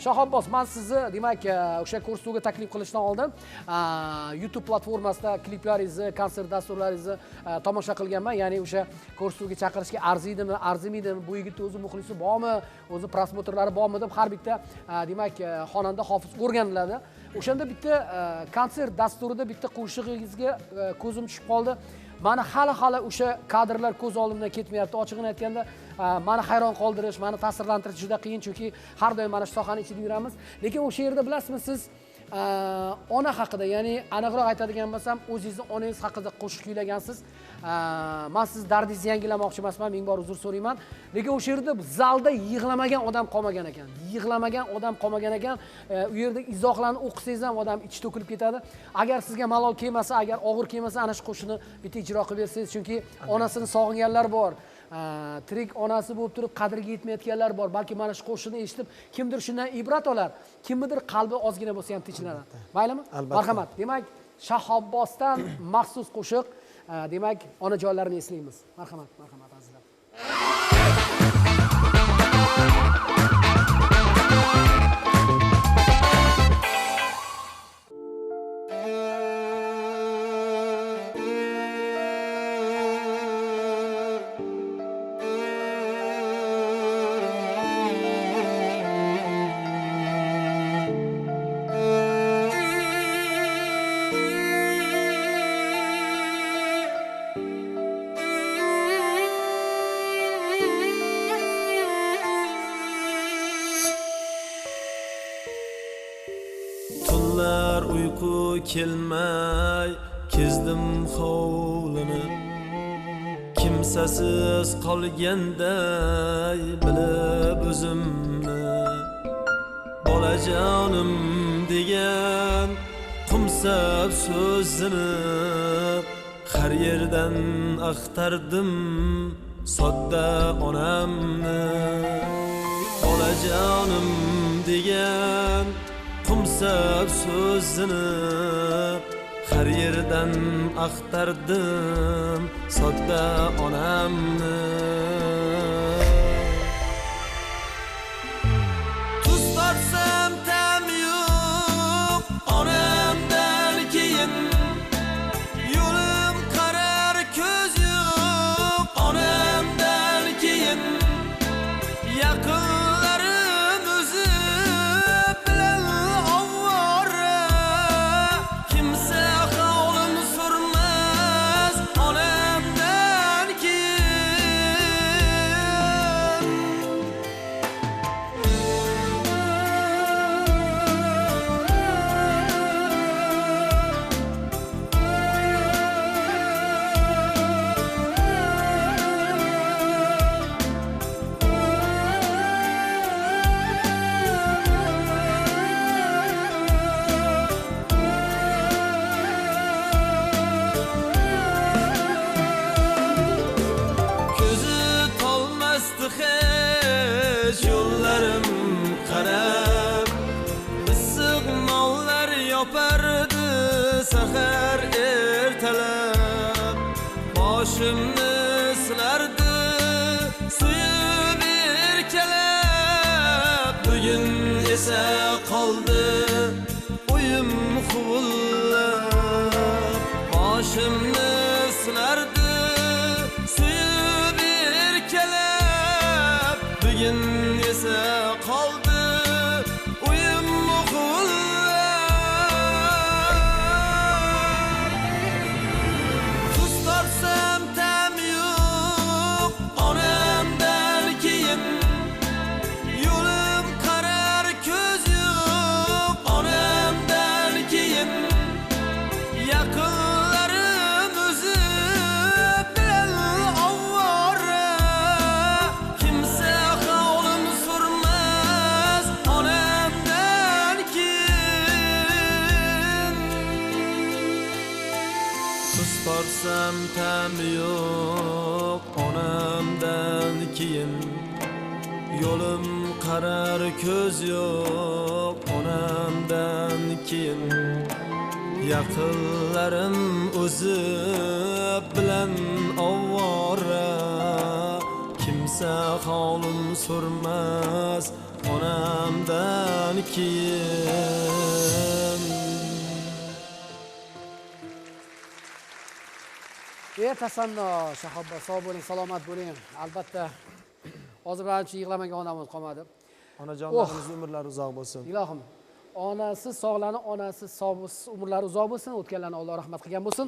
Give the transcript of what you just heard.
Shahobbos, men sizni demak o'sha ko'rsatuvga taklif qilishdan oldin YouTube platformasida kliplaringizni, konsert dasturlaringizni tomosha qilganman. Ya'ni o'sha ko'rsatuvga chaqirishga arziydimi, arzimaydimi, bu yigitning o'zi muxlisi bormi, o'zi prosmotrlari bormi deb har bitta demak xonanda Hofiz o'rganiladi. O'shanda bitta konsert dasturida bitta qo'shig'ingizga ko'zim tushib qoldi. Meni hali o'sha kadrlar ko'z oldimdan ketmayapti. Ochig'ini aytganda, meni hayron qoldirish, meni ta'sirlantirish juda qiyin, chunki har doim mana shu sohaning ichida yuramiz. Lekin o'sha yerda bilasizmi siz ona haqida, ya'ni aniqroq aytadigan bo'lsam, o'zingizning onangiz haqida qo'shiq kuylagansiz. Men siz dardingizni yangilamoqchi emasman, ming bor uzr so'rayman. Lekin o'sha yerda zalda yig'lamagan odam qolmagan ekan. Yig'lamagan odam qolmagan ekan. U yerda izohlarni o'qisangiz ham odam ichi to'kilib ketadi. Agar sizga malol kelmasa, agar og'ir kelmasa, ana shu qo'shiqni bitta ijro qilib bersangiz, chunki onasini sog'inganlar bor. Tirik onasi bo'lib turib qadriga yetmayotganlar bor. Balki mana shu qo'shiqni eshitib, kimdir shundan ibrat olar, kimdir qalbi ozgina bo'lsa ham tinchlanadi. Maylimi? Marhamat. Demak, Shahobbosdan maxsus qo'shiq, demak, onajonlarni eslaymiz. Marhamat, marhamat azizlar. Uyqu kelmay kezdim hovlini, kimsasiz qolganday bilib o'zimni. Bolajonim degan qumsab so'zini har yerdan axtardim sodda onamni. Bolajonim degan qumsab so'zini har yerdan axtardim sodda onamni. Tuz totsam tam yo'q onamdan keyin, yo'lim qarar ko'z yo'q onamdan keyin. Yaqinlarim o'zi bilan ovora, kimsa qo'lim surmas onamdan keyin. Ko'zi tolmasdi hech yo'llarim qarab, issiq nonlar yopardi sahar ertalab. Boshimni silardi suyib erkalab, bugun esa qoldi o'yim huvullab. Boshimni silardi suyib erkalab, bugun esa qoldi o'yim huvullab. Tuz totsam tam yo'q onamdan keyin, yo'lim qarar ko'z yo'q onamdan keyin. Yaqinlarim o'zi bilan ovora, kimsa qo'lim surmas onamdan keyin. Tuz totsam tam yo'q onamdan keyin, yo'lim qarar ko'z yo'q onamdan keyin. Yaqinlarim o'zi bilan ovora, kimsa qo'lim surmas onamdan keyin. Tasanno Shahoba, sog' bo'ling, salomat bo'ling. Albatta hozir birinchi yig'lamagan onamiz qolmadi. Onajonlarimizning umrlari uzoq bo'lsin. Ilohim, onasi sog'lani, onasi sog' bo'lsin, umrlari uzoq bo'lsin, o'tganlarni Alloh rahmat qilgan bo'lsin.